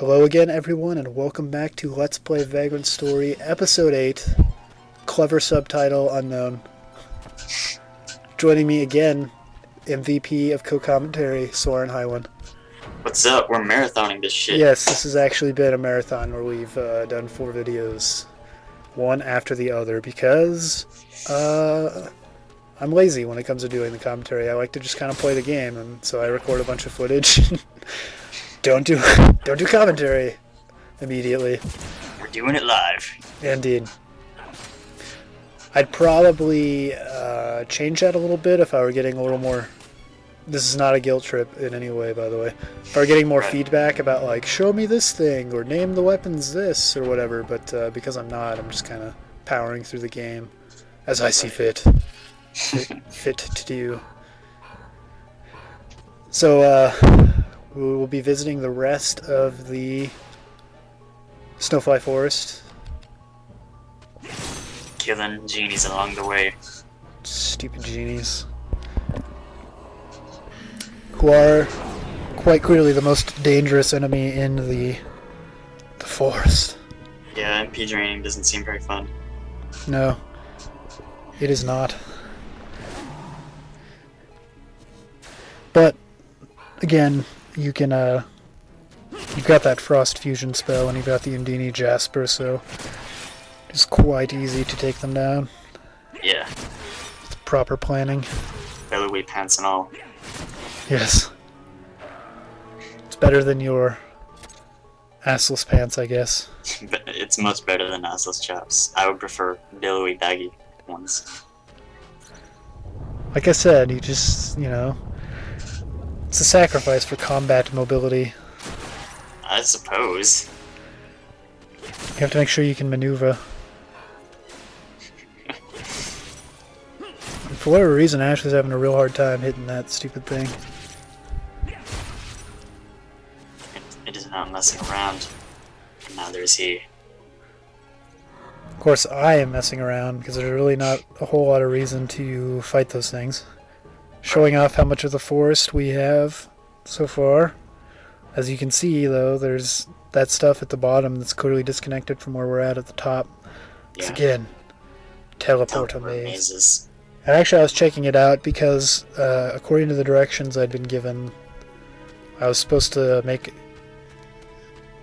Hello again, everyone, and welcome back to Let's Play Vagrant Story, Episode 8, Clever Subtitle Unknown. Joining me again, MVP of co-commentary, SorenHighwind. What's up? We're marathoning this shit. Yes, this has actually been a marathon where we've done 4 videos, one after the other, because I'm lazy when it comes to doing the commentary. I like to just kind of play the game, and so I record a bunch of footage. Don't do commentary immediately. We're doing it live. Indeed. I'd probably change that a little bit if I were getting a little more... This is not a guilt trip in any way, by the way. If I were getting more feedback about, like, show me this thing, or name the weapons this, or whatever, but because I'm not, I'm just kind of powering through the game as I see fit. Fit to do. So, we will be visiting the rest of the Snowfly Forest. Killing genies along the way. Stupid genies. Who are quite clearly the most dangerous enemy in the forest. Yeah, MP draining doesn't seem very fun. No, it is not. But, again, you can, you've got that Frost Fusion spell and you've got the Undini Jasper, so it's quite easy to take them down. Yeah. With proper planning. Belly pants and all. Yes. It's better than your assless pants, I guess. But it's much better than assless chaps. I would prefer billowy baggy ones. Like I said, you just, it's a sacrifice for combat mobility. I suppose. You have to make sure you can maneuver. And for whatever reason, Ashley's having a real hard time hitting that stupid thing. It is not messing around. And neither is he. Of course, I am messing around because there's really not a whole lot of reason to fight those things. Showing off how much of the forest we have so far. As you can see, though, there's that stuff at the bottom that's clearly disconnected from where we're at the top. It's again, teleporter maze. And actually, I was checking it out because, according to the directions I'd been given, I was supposed to make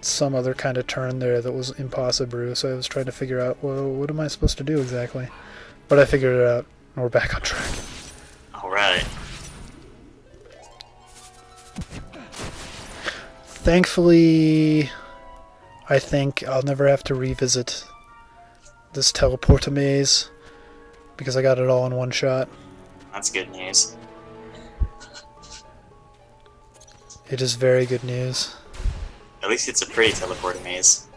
some other kind of turn there that was impossible, so I was trying to figure out, well, what am I supposed to do exactly? But I figured it out, and we're back on track. Alright. Thankfully, I think I'll never have to revisit this teleporter maze, because I got it all in one shot. That's good news. It is very good news. At least it's a pretty teleporter maze.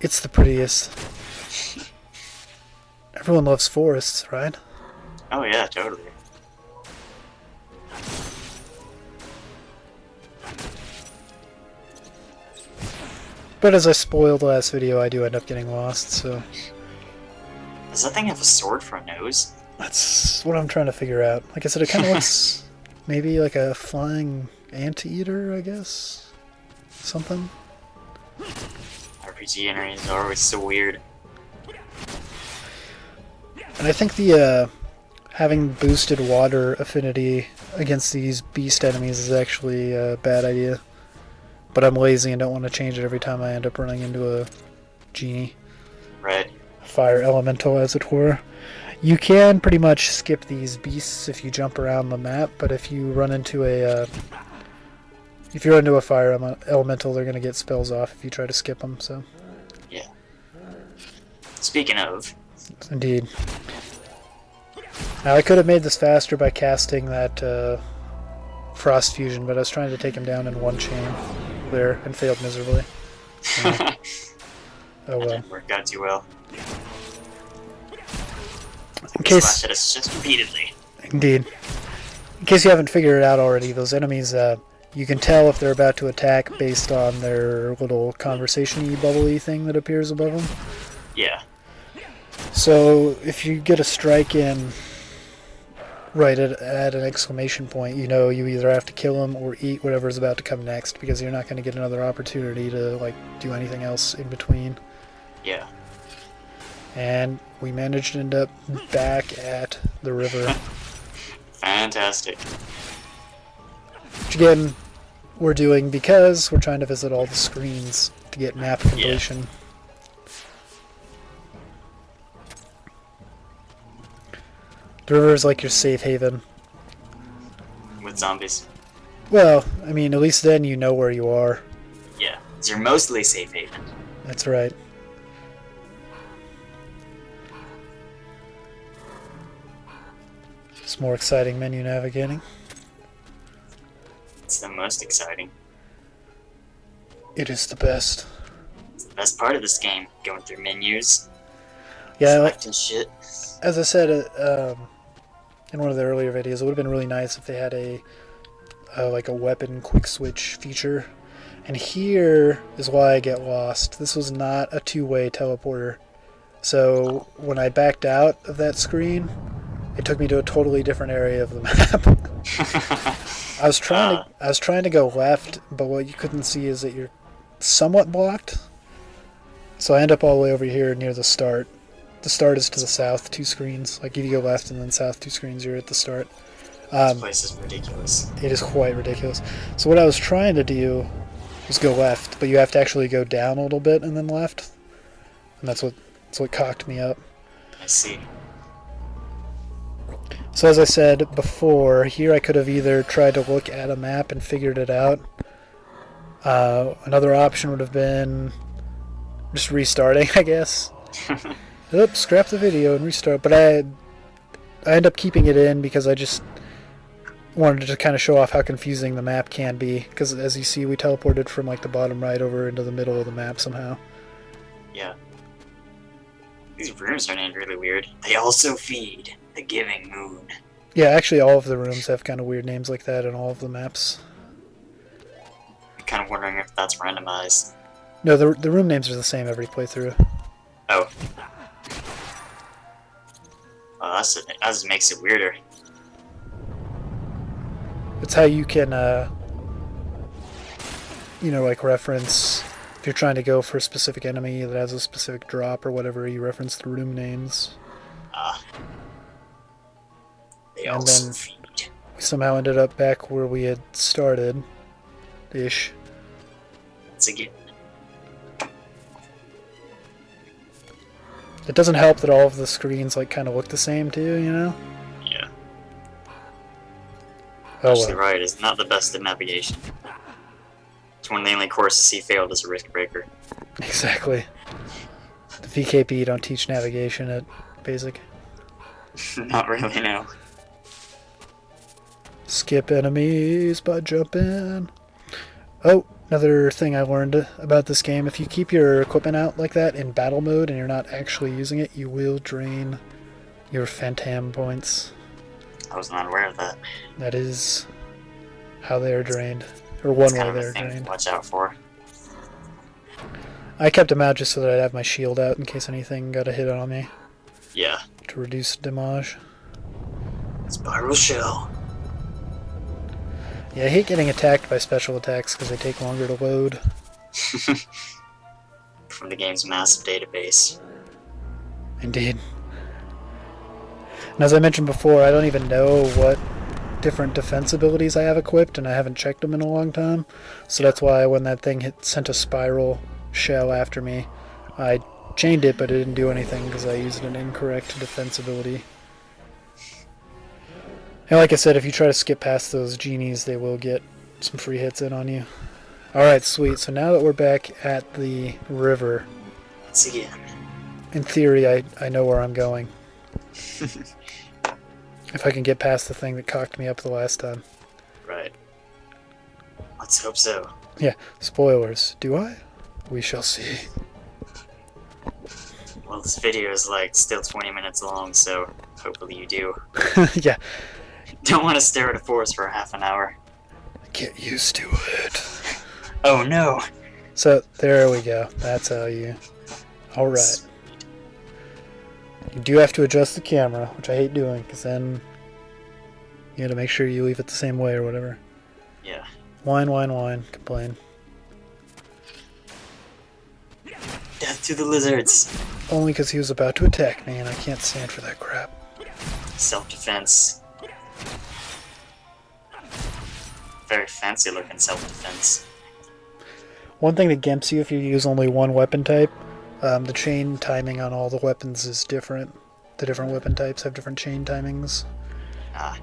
It's the prettiest. Everyone loves forests, right? Oh yeah, totally. But as I spoiled last video, I do end up getting lost, so... Does that thing have a sword for a nose? That's what I'm trying to figure out. Like I said, it kind of looks maybe like a flying anteater, I guess? Something? RPG enemies are always so weird. And I think the, having boosted water affinity against these beast enemies is actually a bad idea. But I'm lazy and don't want to change it every time I end up running into a genie. Right. Fire elemental, as it were. You can pretty much skip these beasts if you jump around the map, but if you run into a fire elemental, they're going to get spells off if you try to skip them, so... Yeah. Speaking of... Indeed. Now, I could have made this faster by casting that Frost Fusion, but I was trying to take him down in one chain there and failed miserably. Oh well. That didn't work out too well. In case... Slashed at us just repeatedly. Indeed. In case you haven't figured it out already, those enemies, you can tell if they're about to attack based on their little conversation-y, bubbly thing that appears above them. Yeah. So, if you get a strike in right at an exclamation point, you know you either have to kill him or eat whatever's about to come next, because you're not going to get another opportunity to like do anything else in between. Yeah. And we managed to end up back at the river. Fantastic. Which again, we're doing because we're trying to visit all the screens to get map completion. The river is like your safe haven. With zombies. Well, I mean, at least then you know where you are. Yeah. It's your mostly safe haven. That's right. It's more exciting menu navigating. It's the most exciting. It is the best. It's the best part of this game. Going through menus. Yeah, selecting shit. as I said in one of the earlier videos, it would have been really nice if they had a like a weapon quick switch feature. And here is why I get lost. This was not a two-way teleporter. So when I backed out of that screen, it took me to a totally different area of the map. I was trying to go left, but what you couldn't see is that you're somewhat blocked. So I end up all the way over here near the start. The start is to the south, 2 screens. Like if you go left and then south 2 screens, you're at the start. This place is ridiculous. It is quite ridiculous. So what I was trying to do was go left, but you have to actually go down a little bit and then left. And that's what cocked me up. I see. So as I said before, here I could have either tried to look at a map and figured it out. Another option would have been just restarting, I guess. Oops, scrap the video and restart. But I end up keeping it in because I just wanted to kind of show off how confusing the map can be. Because as you see, we teleported from like the bottom right over into the middle of the map somehow. Yeah. These rooms are named really weird. They also feed the giving moon. Yeah, actually all of the rooms have kind of weird names like that in all of the maps. I'm kind of wondering if that's randomized. No, the room names are the same every playthrough. Oh. Well, that just makes it weirder. It's how you can, you know, like reference, if you're trying to go for a specific enemy that has a specific drop or whatever, you reference the room names. They And also then feed. we somehow ended up back where we had started-ish. Once again. It doesn't help that all of the screens like kind of look the same too, you know? Yeah. Oh Actually, well. right, it's not the best at navigation. It's one of the only courses he failed as a risk breaker. Exactly. The VKP don't teach navigation at basic. Not really, no. Skip enemies by jumping. Oh, another thing I learned about this game, if you keep your equipment out like that in battle mode and you're not actually using it, you will drain your Phantom points. I was not aware of that. That is how they are drained. Or one way Kind of they a are thing to drained. watch out for. I kept them out just so that I'd have my shield out in case anything got a hit on me, Yeah. to reduce damage. Spiral shell. Yeah, I hate getting attacked by special attacks because they take longer to load. From the game's massive database. Indeed. And as I mentioned before, I don't even know what different defense abilities I have equipped, and I haven't checked them in a long time. So that's why when that thing sent a spiral shell after me, I chained it, but it didn't do anything because I used an incorrect defense ability. And like I said, if you try to skip past those genies, they will get some free hits in on you. Alright, sweet. So now that we're back at the river, Once again. in theory, I know where I'm going. If I can get past the thing that cocked me up the last time. Right. Let's hope so. Yeah, spoilers. Do I? We shall see. Well, this video is like still 20 minutes long, so hopefully you do. Yeah, Don't want to stare at a forest for half an hour. get used to it. Oh no! So, there we go. That's how you... Alright. You do have to adjust the camera, which I hate doing, because then You gotta make sure you leave it the same way or whatever. Yeah. Whine, whine, whine. Complain. Death to the lizards. Only because he was about to attack me, and I can't stand for that crap. Self-defense. Very fancy looking self-defense. One thing that gimps you if you use only one weapon type, the chain timing on all the weapons is different. The different weapon types have different chain timings. Ah.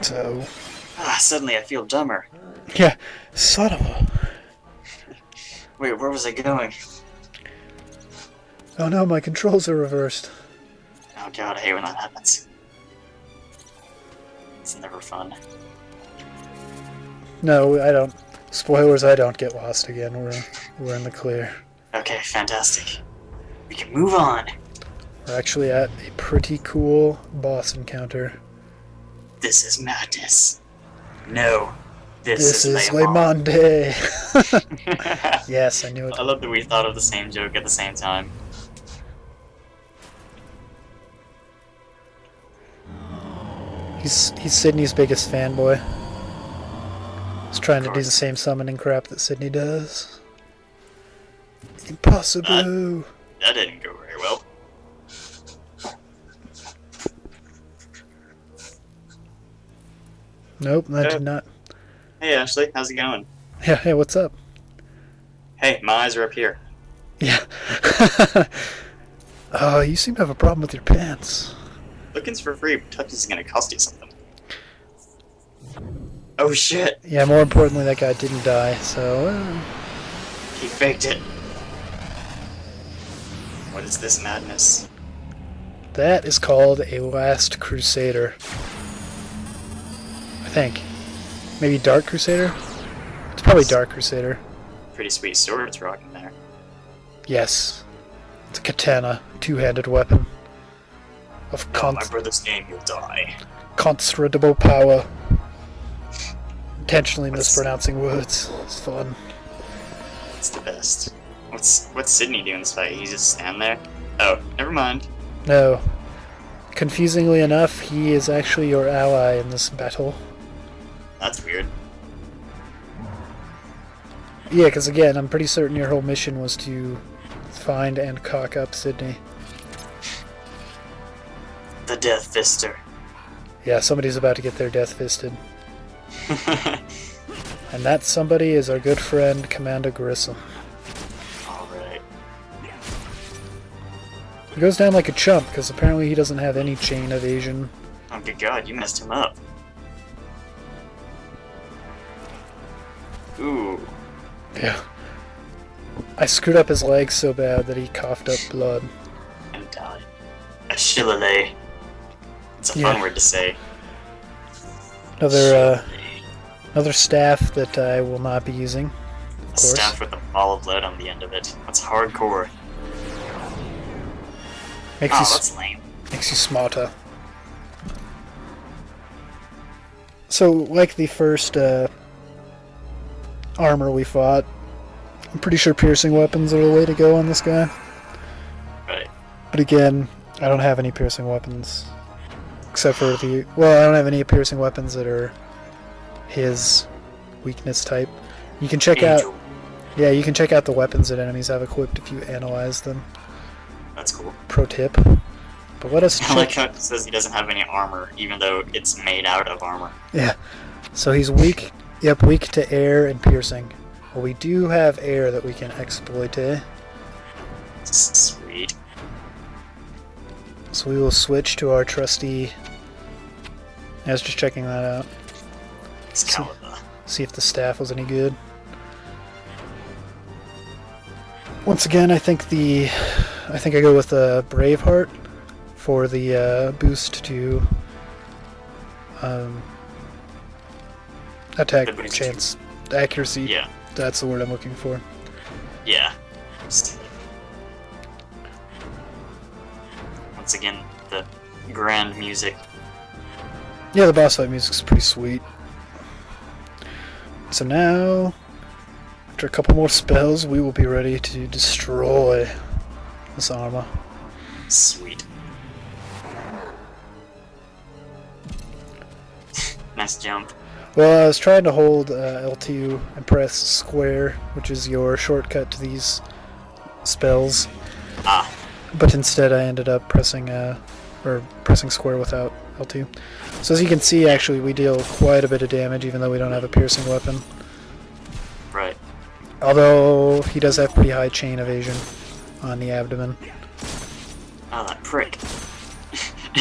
So... Suddenly I feel dumber. Yeah, son of a... Wait, where was I going? Oh no, my controls are reversed. Oh god, I hate when that happens. It's never fun. No, I don't. Spoilers, I don't get lost again. We're in the clear. Okay, fantastic. We can move on. We're actually at a pretty cool boss encounter. This is madness. No. This is Le Lemon. Monde. Yes, I knew it. I love that we thought of the same joke at the same time. He's Sydney's biggest fanboy. He's trying to do the same summoning crap that Sydney does. Impossible. That didn't go very well. Nope, that did not. Hey Ashley, how's it going? Yeah, hey, what's up? Hey, my eyes are up here. Yeah. You seem to have a problem with your pants. Looking's for free, but touch is gonna cost you something. Oh shit! Yeah, more importantly, that guy didn't die, so... He faked it. What is this madness? That is called a Last Crusader. I think. Maybe Dark Crusader? It's probably Dark Crusader. Pretty sweet sword it's rocking there. Yes. It's a katana, two-handed weapon. Of My brother's name will die. considerable power. Intentionally mispronouncing words. It's fun. It's the best. What's Sydney doing in this fight? He's just standing there? Oh, never mind. No. Confusingly enough, he is actually your ally in this battle. That's weird. Yeah, because again, I'm pretty certain your whole mission was to find and cock up Sydney. The Death Fister. Yeah, somebody's about to get their death fisted. And that somebody is our good friend, Commander Grissom. Alright. He goes down like a chump, because apparently he doesn't have any chain evasion. Oh good god, you messed him up. Ooh. Yeah. I screwed up his legs so bad that he coughed up blood. And died. A shillelagh. It's a fun word to say. Another staff that I will not be using, of course. A staff with a ball of lead on the end of it. That's hardcore. That's lame. Makes you smarter. So, like the first armor we fought, I'm pretty sure piercing weapons are the way to go on this guy. Right. But again, I don't have any piercing weapons. Except for I don't have any piercing weapons that are his weakness type. You can check out the weapons that enemies have equipped if you analyze them. That's cool. Pro tip. But let us check. I like how it says he doesn't have any armor, even though it's made out of armor. Yeah. So he's weak. Yep, weak to air and piercing. Well, we do have air that we can exploit. Sweet. So we will switch to our trusty... I was just checking that out. Excalibur. See if the staff was any good. Once again, I think I go with the Braveheart for the boost to attack chance, accuracy. Yeah. That's the word I'm looking for. Yeah. Once again, the grand music. Yeah, the boss fight music's pretty sweet. So now, after a couple more spells, we will be ready to destroy this armor. Sweet. Nice jump. Well, I was trying to hold L2 and press square, which is your shortcut to these spells. Ah. But instead I ended up pressing square without L2. So as you can see, actually, we deal quite a bit of damage even though we don't have a piercing weapon. Right. Although he does have pretty high chain evasion on the abdomen. Oh, that prick.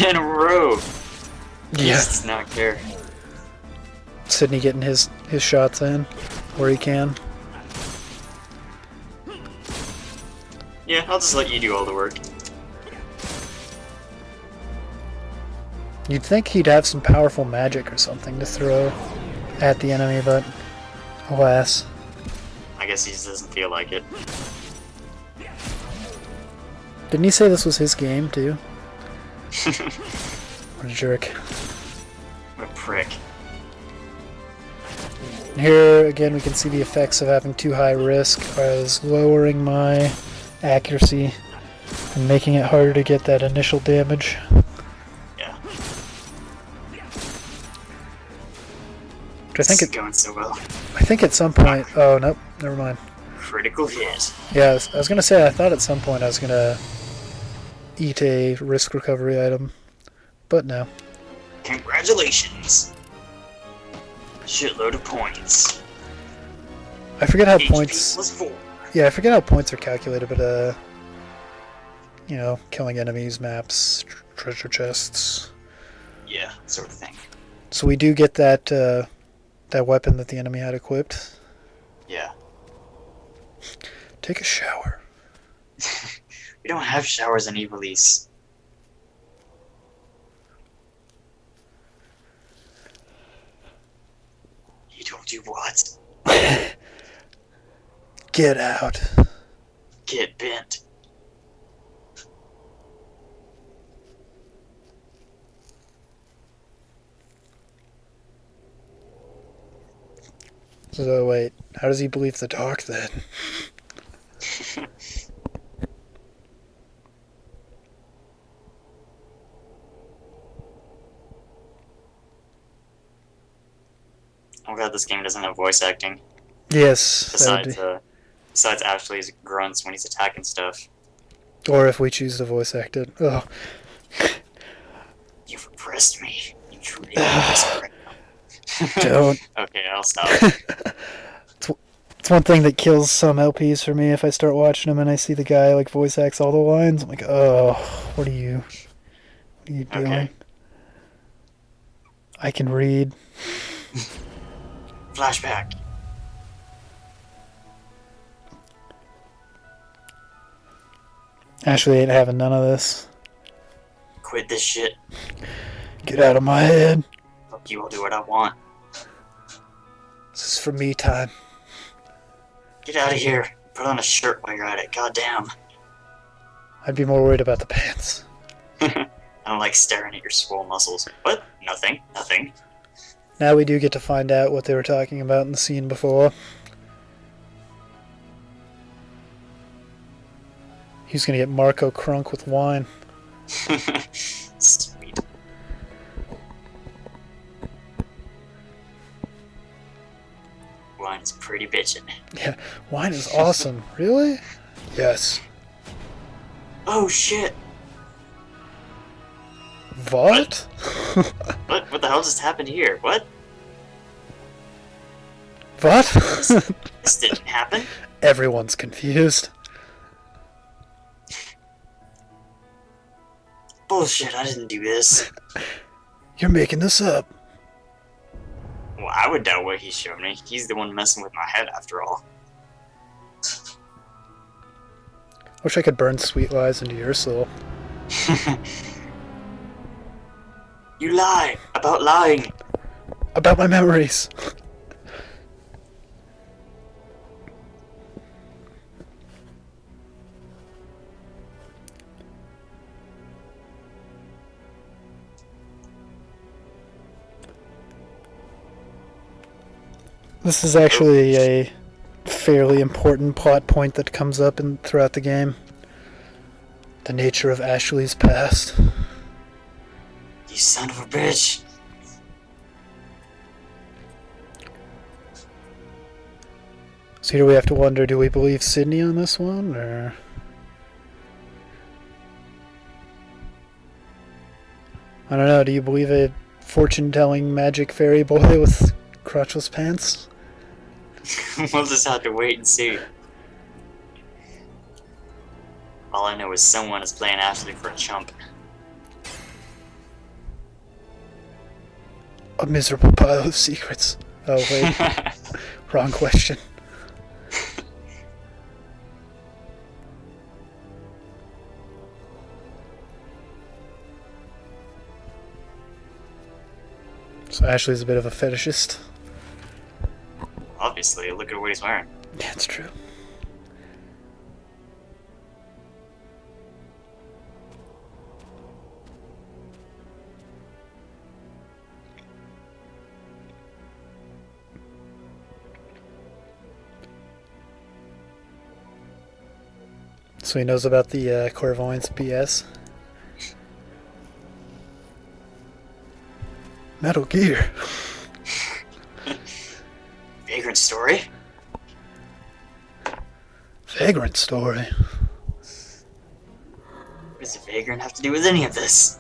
In a row. He Yeah. does not care. Sydney getting his shots in where he can. Yeah, I'll just let you do all the work. You'd think he'd have some powerful magic or something to throw at the enemy, but alas. I guess he just doesn't feel like it. Didn't he say this was his game, too? What a jerk. What a prick. And here, again, we can see the effects of having too high risk as lowering my accuracy and making it harder to get that initial damage. Yeah. Which I think This is going so well. I think at some point... Oh, nope, never mind. Critical hit. Yeah, I was going to say, I thought at some point I was going to eat a risk recovery item, but no. Congratulations. Shitload of points. I forget how HP points... +4. Yeah, I forget how points are calculated, but, you know, killing enemies, maps, treasure chests. Yeah, sort of thing. So we do get that, that weapon that the enemy had equipped. Yeah. Take a shower. We don't have showers in Ivalice. He told you what? Get out. Get bent. So wait, how does he believe the talk then? I'm glad this game doesn't have voice acting. Yes. That would Besides Ashley's grunts when he's attacking stuff. be. Or if we choose to voice act it. Oh. You've oppressed me. You truly oppressed me. Don't. Okay, I'll stop. It's one thing that kills some LPs for me if I start watching them and I see the guy like voice acts all the lines. I'm like, oh, what are you doing? Okay. I can read. Flashback. Ashley ain't having none of this. Quit this shit. Get out of my head. Fuck you, I'll do what I want. This is for me time. Get out of here. Put on a shirt while you're at it. Goddamn. I'd be more worried about the pants. I don't like staring at your swole muscles. What? Nothing. Nothing. Now we do get to find out what they were talking about in the scene before. He's gonna get Marco crunk with wine. Sweet. Wine is pretty bitchin'. Yeah, wine is awesome. Really? Yes. Oh shit! What? What? What the hell just happened here? What? What? This didn't happen. Everyone's confused. Bullshit, I didn't do this. You're making this up. Well, I would doubt what he showed me. He's the one messing with my head after all. Wish I could burn sweet lies into your soul. You lie about lying. About my memories. This is actually a fairly important plot point that comes up throughout the game. The nature of Ashley's past. You son of a bitch. So here we have to wonder, do we believe Sydney on this one, or... I don't know, do you believe a fortune-telling magic fairy boy with crotchless pants? We'll just have to wait and see. All I know is someone is playing Ashley for a chump. A miserable pile of secrets. Oh, wait. Wrong question. So Ashley's a bit of a fetishist. Obviously, look at what he's wearing. Yeah, it's true. So he knows about the clairvoyance BS. Metal Gear. Vagrant story? Vagrant story. What does a vagrant have to do with any of this?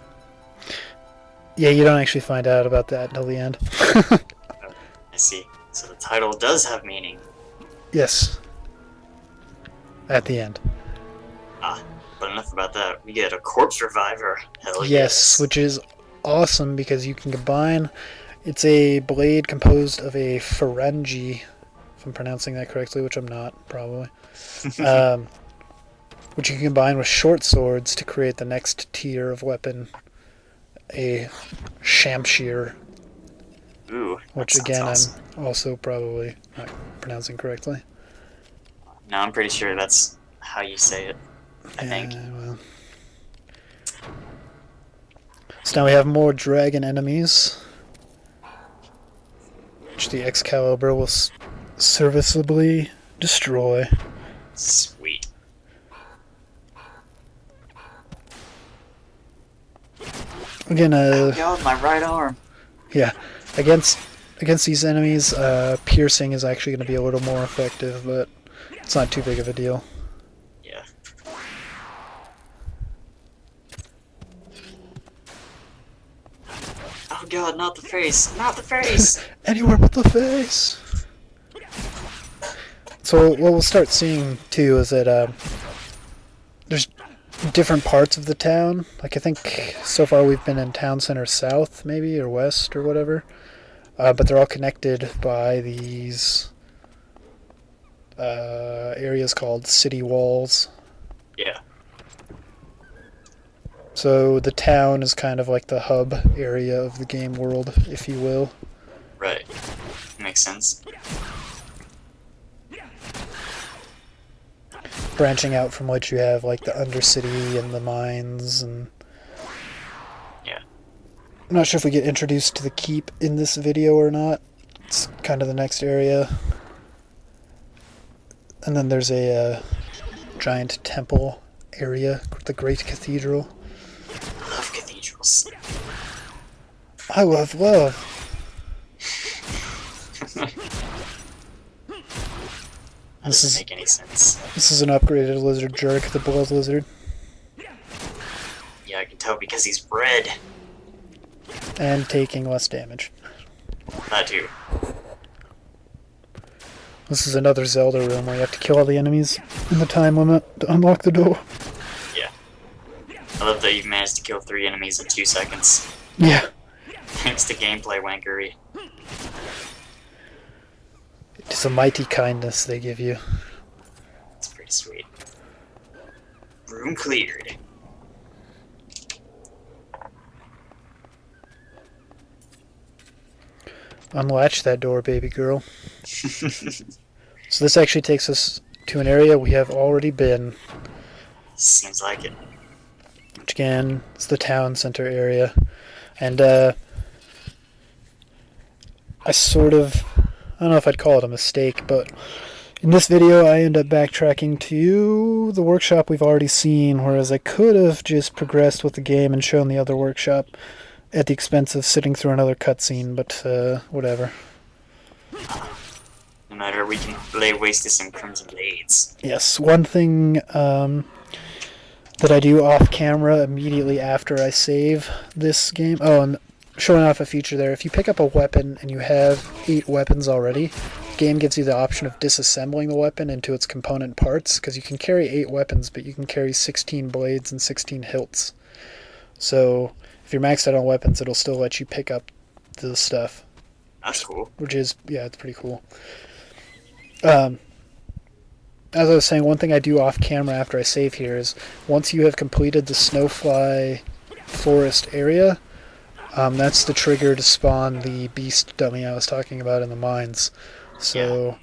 Yeah, you don't actually find out about that until the end. I see. So the title does have meaning. Yes. At the end. Ah, but enough about that. We get a corpse reviver. Hell Yes, which is awesome because you can combine... It's a blade composed of a phalange, if I'm pronouncing that correctly, which I'm not, probably. Which you can combine with short swords to create the next tier of weapon, a shamshir. Ooh, which again, awesome. I'm also probably not pronouncing correctly. No, I'm pretty sure that's how you say it, I think. Well. So now we have more dragon enemies, which the Excalibur will serviceably destroy. Sweet. Again, oh god, my right arm. Yeah, against these enemies, piercing is actually going to be a little more effective, but it's not too big of a deal. Yeah. Oh god, not the face! Not the face! Anywhere but the face! So what we'll start seeing, too, is that there's different parts of the town. Like, I think so far we've been in town center south, maybe, or west, or whatever. But they're all connected by these areas called city walls. Yeah. So the town is kind of like the hub area of the game world, if you will. Right. Makes sense. Branching out from which you have like the Undercity and the mines and... Yeah. I'm not sure if we get introduced to the keep in this video or not. It's kind of the next area. And then there's a giant temple area, the Great Cathedral. I love cathedrals. I love love. That doesn't make any sense. This is an upgraded lizard jerk, the blood lizard. Yeah, I can tell because he's red. And taking less damage. That too. This is another Zelda room where you have to kill all the enemies in the time limit to unlock the door. Yeah. I love that you've managed to kill 3 enemies in 2 seconds. Yeah. Thanks to gameplay wankery. It's a mighty kindness they give you. It's pretty sweet. Room cleared. Unlatch that door, baby girl. So this actually takes us to an area we have already been. Seems like it. Which again, is the town center area. And I don't know if I'd call it a mistake, but in this video I end up backtracking to the workshop we've already seen, whereas I could have just progressed with the game and shown the other workshop at the expense of sitting through another cutscene, but whatever. No matter, we can lay waste to some crimson blades. Yes, one thing that I do off camera immediately after I save this game. Oh, and showing off a feature there. If you pick up a weapon and you have 8 weapons already, the game gives you the option of disassembling the weapon into its component parts, because you can carry 8 weapons, but you can carry 16 blades and 16 hilts. So if you're maxed out on weapons, it'll still let you pick up the stuff. That's cool. Which is, yeah, it's pretty cool. As I was saying, one thing I do off camera after I save here is once you have completed the Snowfly Forest area, that's the trigger to spawn the beast dummy I was talking about in the mines. So,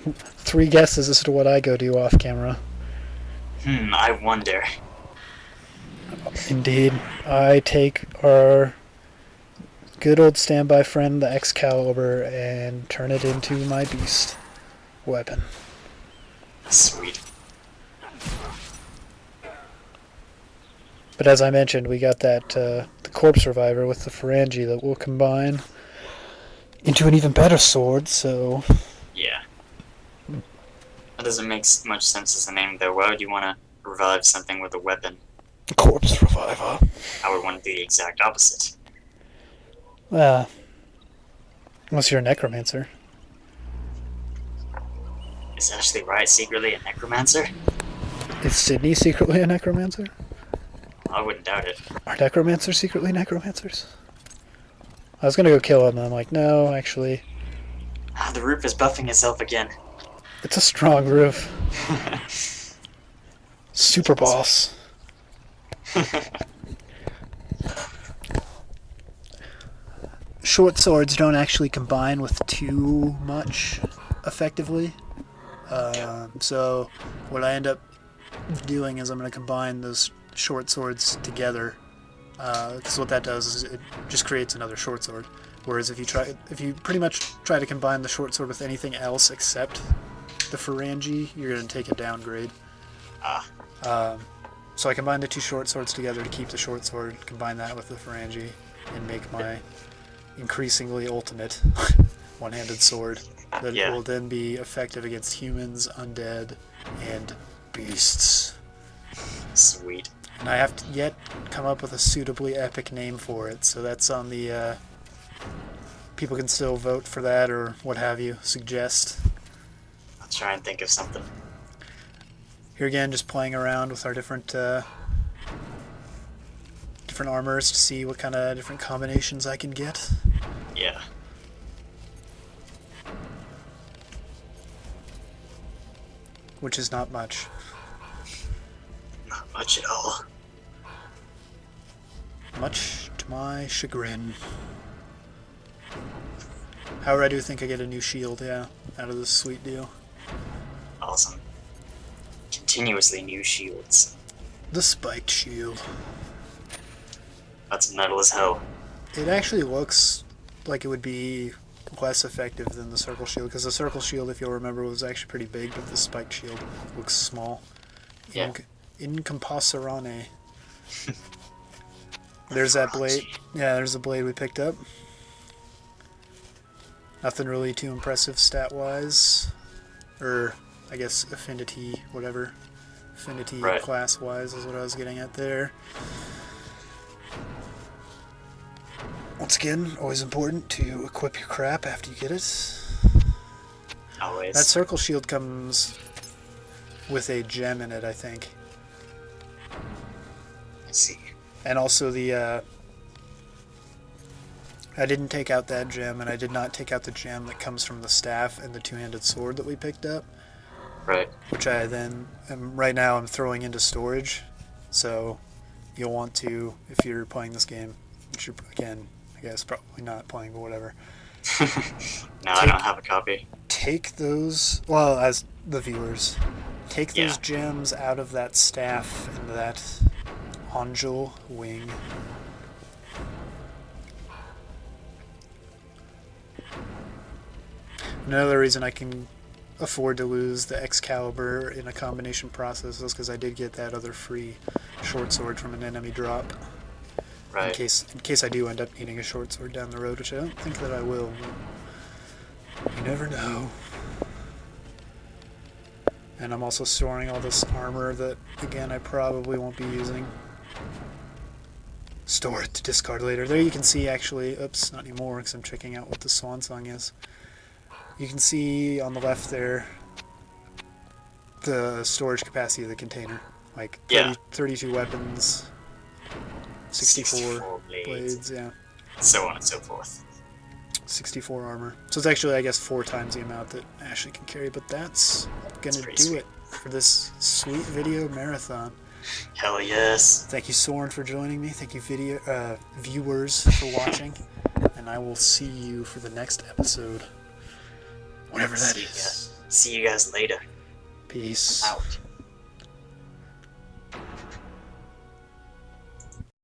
3 guesses as to what I go do off camera. I wonder. Indeed. I take our good old standby friend, the Excalibur, and turn it into my beast weapon. Sweet. But as I mentioned, we got that the Corpse Reviver with the Phalange that will combine into an even better sword, so... Yeah. That doesn't make much sense as a name, though. Why would you want to revive something with a weapon? Corpse Reviver. I would want to do the exact opposite. Unless you're a necromancer. Is Ashley Wright secretly a necromancer? Is Sydney secretly a necromancer? I wouldn't doubt it. Are necromancers secretly necromancers? I was gonna go kill him, and I'm like, no, actually. The roof is buffing itself again. It's a strong roof. Super boss. Short swords don't actually combine with too much effectively. So what I end up doing is I'm going to combine those short swords together, because what that does is it just creates another short sword. Whereas if you pretty much try to combine the short sword with anything else except the Phalange, you're going to take a downgrade. So I combine the 2 short swords together to keep the short sword, combine that with the Phalange, and make my increasingly ultimate one-handed sword that will then be effective against humans, undead, and beasts. Sweet. And I have to yet come up with a suitably epic name for it, so that's on the... people can still vote for that or what have you, suggest. I'll try and think of something. Here again, just playing around with our different armors to see what kind of different combinations I can get. Yeah. Which is not much. Not much at all. Much to my chagrin. However, I do think I get a new shield, out of this sweet deal. Awesome. Continuously new shields. The spiked shield. That's metal as hell. It actually looks like it would be less effective than the circle shield, because the circle shield, if you'll remember, was actually pretty big, but the spiked shield looks small. Yeah. Incompossirane. There's that blade. Yeah, there's the blade we picked up. Nothing really too impressive stat-wise. Or, I guess, affinity, whatever. Affinity class-wise is what I was getting at there. Once again, always important to equip your crap after you get it. Always. That circle shield comes with a gem in it, I think. I see. And also the, I didn't take out that gem, and I did not take out the gem that comes from the staff and the 2-handed sword that we picked up. Right. Which I then, right now I'm throwing into storage. So, you'll want to, if you're playing this game, which you're, again, I guess probably not playing, but whatever. No, I don't have a copy. Take those, well, as the viewers, take those gems out of that staff and that Angel wing. Another reason I can afford to lose the Excalibur in a combination process is because I did get that other free short sword from an enemy drop. Right. In case I do end up needing a short sword down the road, which I don't think that I will. You never know. And I'm also storing all this armor that, again, I probably won't be using. Store it to discard later. There you can see, actually, oops, not anymore, because I'm checking out what the swan song is. You can see on the left there the storage capacity of the container. Like 32 weapons, 64 blades, yeah. So on and so forth. 64 armor. So it's actually, I guess, 4 times the amount that Ashley can carry, but that's gonna do it for this sweet video marathon. Hell yes. Thank you, Soren, for joining me. Thank you, viewers, for watching. And I will see you for the next episode. Whatever that is. See you guys later. Peace. Out.